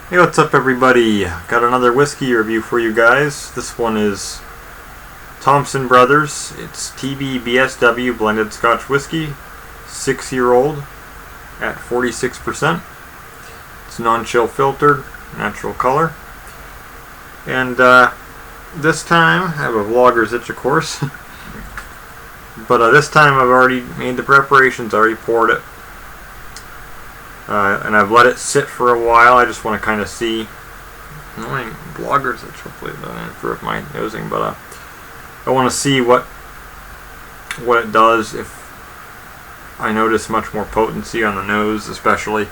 Hey, what's up everybody? Got another whiskey review for you guys. This one is Thompson Brothers. It's BSW blended Scotch whiskey, 6-year-old at 46%. It's non-chill filtered, natural color. And this time, I have a vlogger's itch of course, but this time I've already made the preparations, already poured it. And I've let it sit for a while. I just want to kind of see. Annoying bloggers, which hopefully doesn't interrupt my nosing, but I want to see what it does. If I notice much more potency on the nose, especially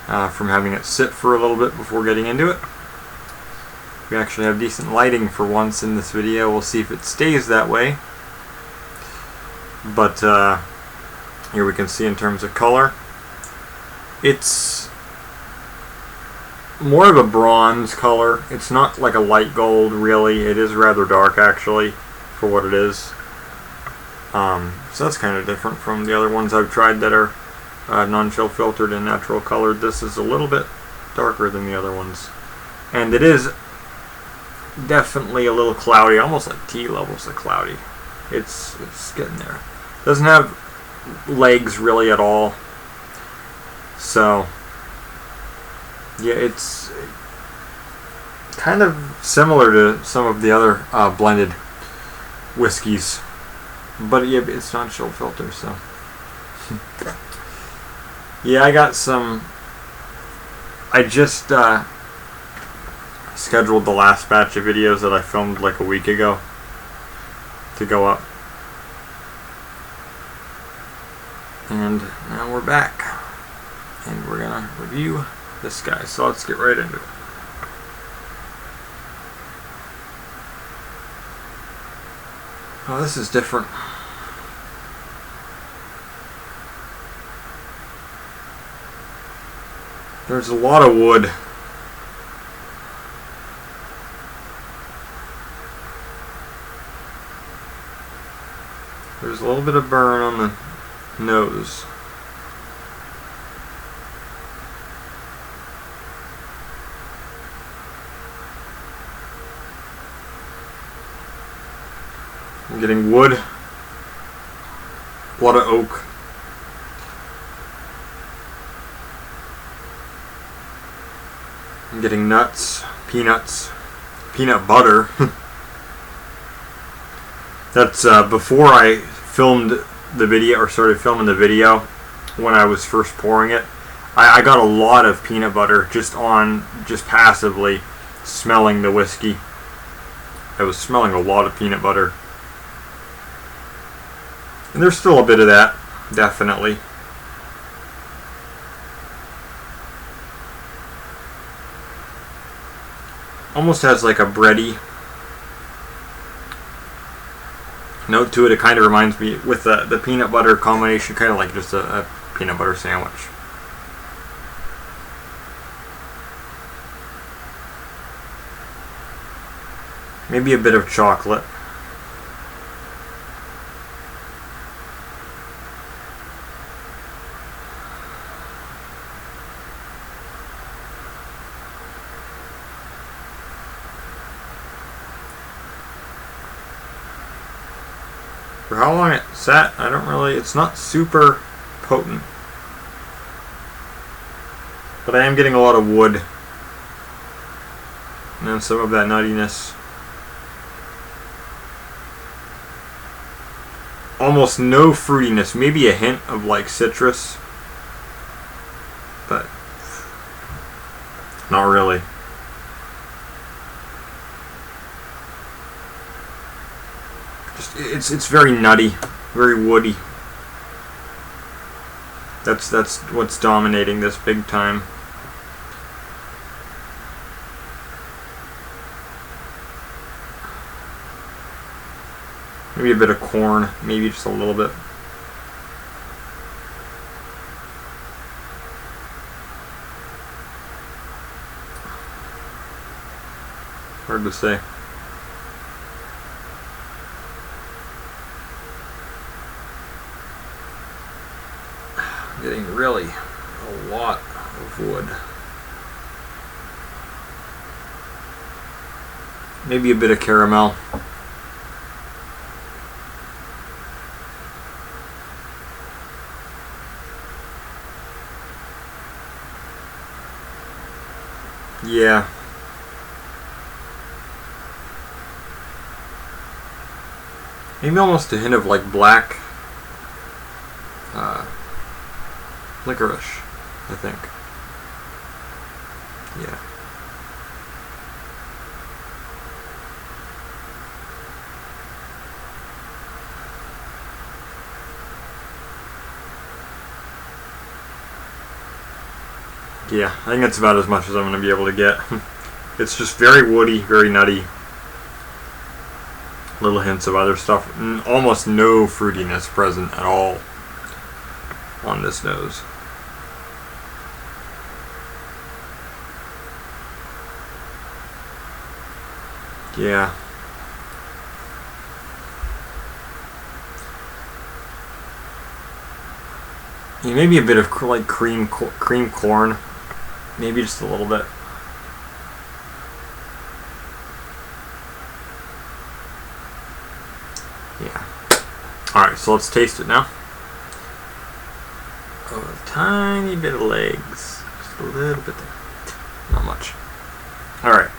from having it sit for a little bit before getting into it. We actually have decent lighting for once in this video. We'll see if it stays that way. But here we can see in terms of color. It's more of a bronze color. It's not like a light gold, really. It is rather dark, actually, for what it is. So that's kind of different from the other ones I've tried that are non-chill filtered and natural colored. This is a little bit darker than the other ones. And it is definitely a little cloudy, almost like tea levels of cloudy. It's getting there. Doesn't have legs really at all. So, yeah, it's kind of similar to some of the other blended whiskeys, but yeah, it's not chill filter, so. Yeah, I got some. I just scheduled the last batch of videos that I filmed like a week ago to go up, and now we're back. And we're gonna review this guy, so let's get right into it. Oh, this is different. There's a lot of wood. There's a little bit of burn on the nose. I'm getting wood, a lot of oak. I'm getting nuts, peanuts, peanut butter. That's before I filmed the video, or started filming the video, when I was first pouring it. I got a lot of peanut butter just passively smelling the whiskey. I was smelling a lot of peanut butter. And there's still a bit of that, definitely. Almost has like a bready note to it. It kind of reminds me, with the peanut butter combination, kind of like just a peanut butter sandwich. Maybe a bit of chocolate. For how long it sat, I don't really, it's not super potent. But I am getting a lot of wood. And then some of that nuttiness. Almost no fruitiness, maybe a hint of like citrus. But not really. It's very nutty, very woody. That's what's dominating this big time. Maybe a bit of corn, maybe just a little bit. Hard to say. Getting really a lot of wood. Maybe a bit of caramel. Yeah. Maybe almost a hint of like black licorice, I think. Yeah. Yeah, I think that's about as much as I'm going to be able to get. It's just very woody, very nutty. Little hints of other stuff. Almost no fruitiness present at all on this nose. Yeah. Yeah, maybe a bit of like cream corn. Maybe just a little bit. Yeah. Alright, so let's taste it now. Oh, a tiny bit of legs. Just a little bit there. Not much. Alright.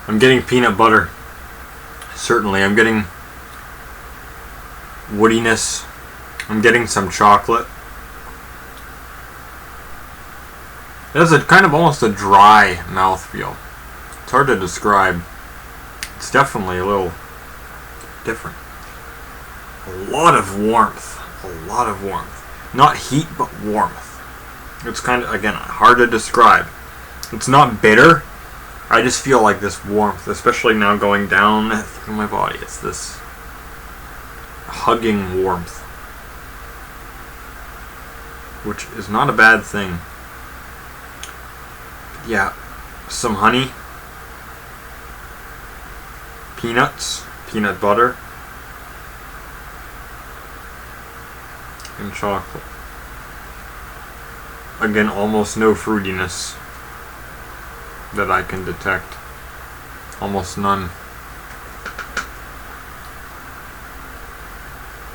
I'm getting peanut butter. Certainly. I'm getting woodiness. I'm getting some chocolate. It has a kind of almost a dry mouthfeel. It's hard to describe. It's definitely a little different. A lot of warmth. A lot of warmth. Not heat, but warmth. It's kind of, again, hard to describe. It's not bitter. I just feel like this warmth, especially now going down through my body. It's this hugging warmth, which is not a bad thing. Yeah, some honey, peanuts, peanut butter, and chocolate. Again, almost no fruitiness that I can detect. Almost none.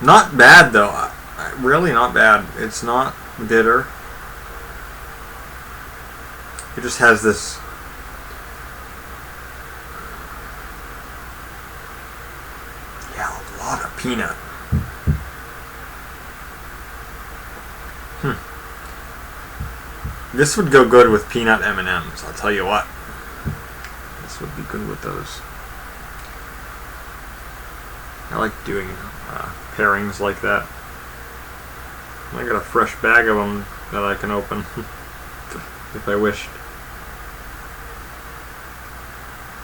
Not bad though. Really not bad. It's not bitter. It just has this a lot of peanut. This would go good with peanut M&Ms, I'll tell you what. This would be good with those. I like doing pairings like that. I got a fresh bag of them that I can open if I wished.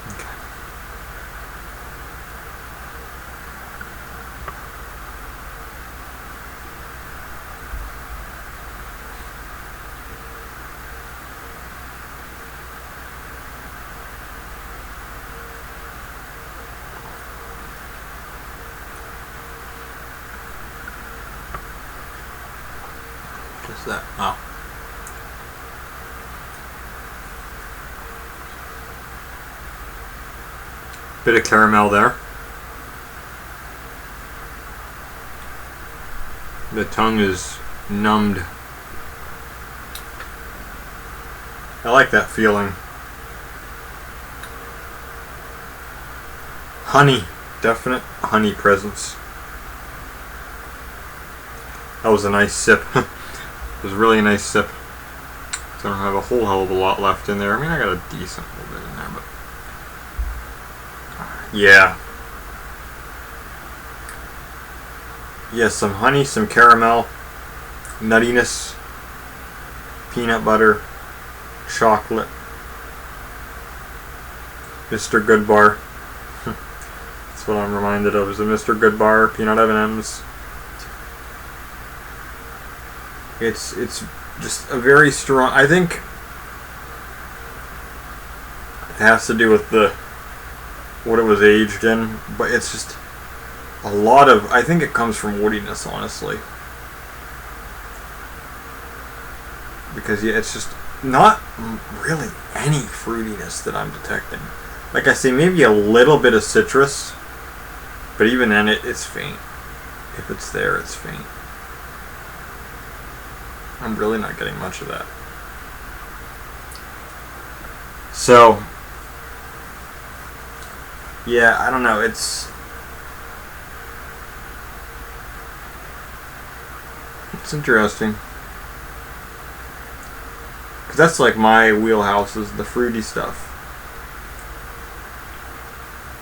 Okay. Just that. Oh. Bit of caramel there. The tongue is numbed. I like that feeling. Honey. Definite honey presence. That was a nice sip. It was a really nice sip. So I don't have a whole hell of a lot left in there. I mean, I got a decent little bit in there, but yeah. Yeah, some honey, some caramel, nuttiness, peanut butter, chocolate. Mr. Goodbar. That's what I'm reminded of, is a Mr. Goodbar peanut M&Ms. It's just a very strong, I think it has to do with what it was aged in, but it's just a lot of, I think it comes from woodiness, honestly. Because yeah, it's just not really any fruitiness that I'm detecting. Like I say, maybe a little bit of citrus, but even then it's faint. If it's there, it's faint. I'm really not getting much of that. So, yeah, I don't know, it's interesting. Because that's like my wheelhouse, is the fruity stuff.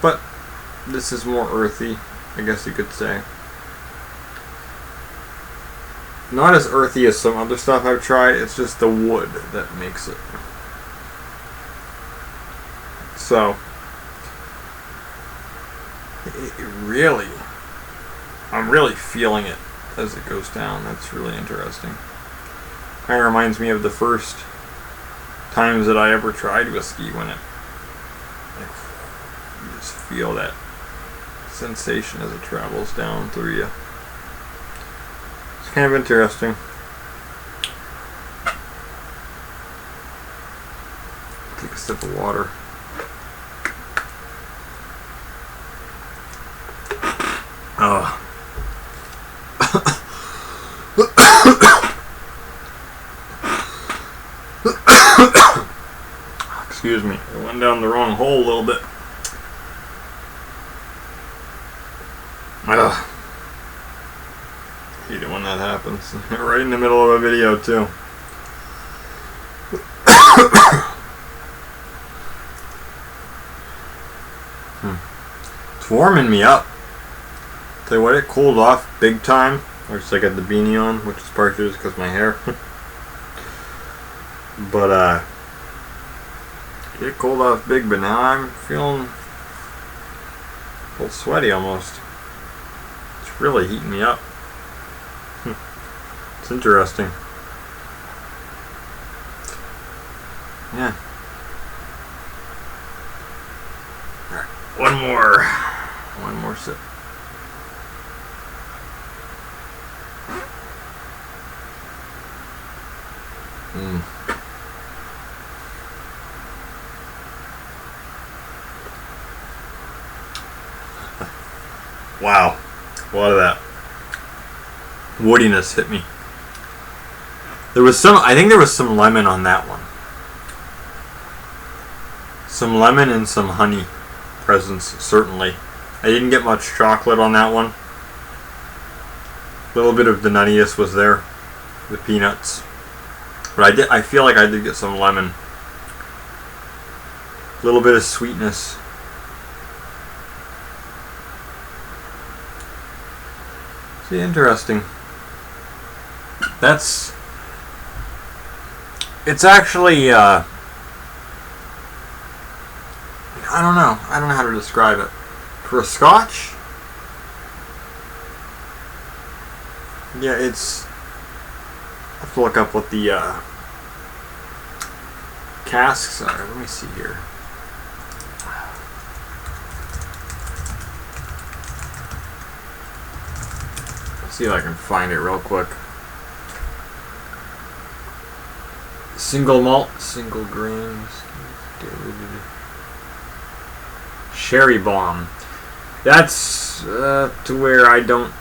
But this is more earthy, I guess you could say. Not as earthy as some other stuff I've tried, it's just the wood that makes it. So, I'm really feeling it as it goes down. That's really interesting. Kind of reminds me of the first times that I ever tried whiskey, when you just feel that sensation as it travels down through you. It's kind of interesting. Take a sip of water. Excuse me, I went down the wrong hole a little bit. Hate it when that happens. Right in the middle of a video, too. It's warming me up. Tell you what, it cooled off big time. I just got the beanie on, which is partially just because of my hair. But, it cooled off big, but now I'm feeling a little sweaty almost. It's really heating me up. It's interesting. Yeah. Alright, one more sip. Wow, a lot of that woodiness hit me. I think there was some lemon on that one. Some lemon and some honey presence, certainly. I didn't get much chocolate on that one. A little bit of the nuttiness was there, the peanuts. But I feel like I did get some lemon. A little bit of sweetness. See, interesting. It's actually, I don't know how to describe it. For a Scotch, yeah, I have to look up what the casks are. Let me see here. Let's see if I can find it real quick. Single malt, single grains, Sherry Bomb. That's to where I don't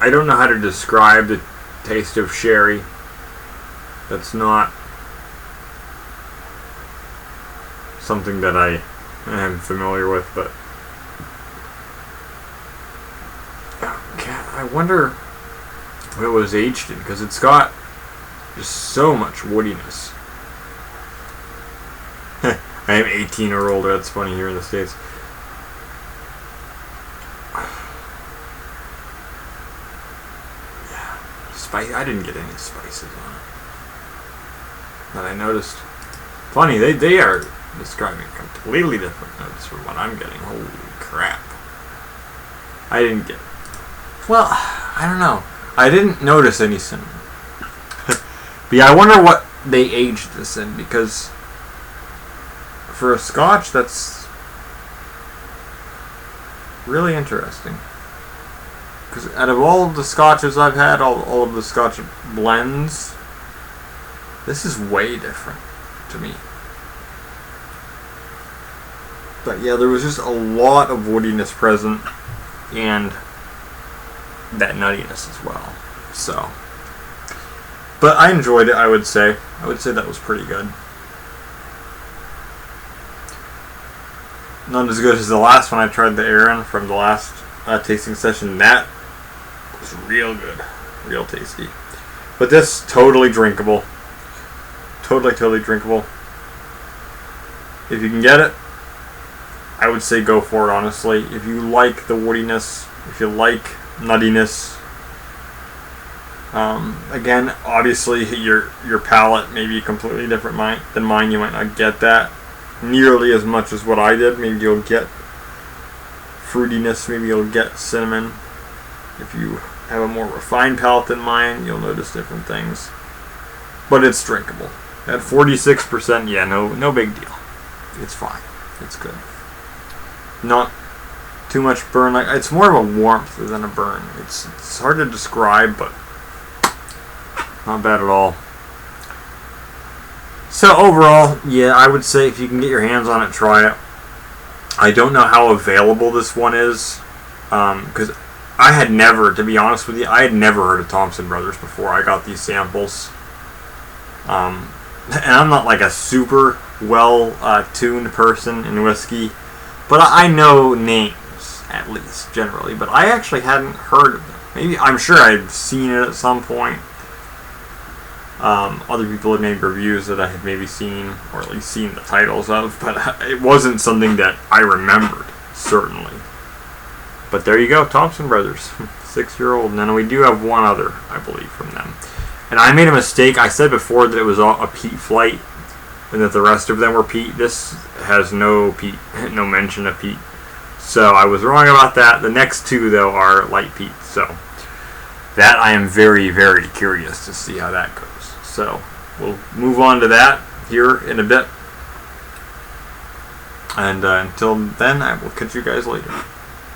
know how to describe the taste of sherry. That's not something that I am familiar with, but I wonder what it was aged in, because it's got just so much woodiness. I am 18 or older. That's funny here in the States. Yeah, I didn't get any spices on it that I noticed. Funny, they are describing completely different notes from what I'm getting. Holy crap. I didn't get... Well, I don't know. I didn't notice any cinnamon. But yeah, I wonder what they aged this in, because for a Scotch, that's really interesting. Because out of all of the Scotches I've had, all of the Scotch blends, this is way different to me. But yeah, there was just a lot of woodiness present, and that nuttiness as well. So, but I enjoyed it. I would say that was pretty good. Not as good as the last one I tried, the Aaron from the last tasting session. That was real good, real tasty. But this, totally drinkable. Totally drinkable. If you can get it, I would say go for it, honestly. If you like the woodiness, if you like nuttiness, again, obviously your palate may be completely different than mine. You might not get that nearly as much as what I did. Maybe you'll get fruitiness, maybe you'll get cinnamon. If you have a more refined palate than mine, you'll notice different things. But it's drinkable. At 46%, yeah, no big deal. It's fine. It's good. Not too much burn. It's more of a warmth than a burn. It's hard to describe, but not bad at all. So overall, yeah, I would say if you can get your hands on it, try it. I don't know how available this one is, because I had never, to be honest with you, I had never heard of Thompson Brothers before I got these samples. And I'm not like a super well-tuned person in whiskey, but I know names, at least, generally. But I actually hadn't heard of them. Maybe, I'm sure I'd seen it at some point. Other people had made reviews that I had maybe seen, or at least seen the titles of, but it wasn't something that I remembered, certainly. But there you go, Thompson Brothers, 6-year-old. And then we do have one other, I believe, from them. And I made a mistake. I said before that it was a peat flight, and that the rest of them were peat. This has no peat, no mention of peat. So I was wrong about that. The next two, though, are light peat. So that I am very, very curious to see how that goes. So we'll move on to that here in a bit. And until then, I will catch you guys later.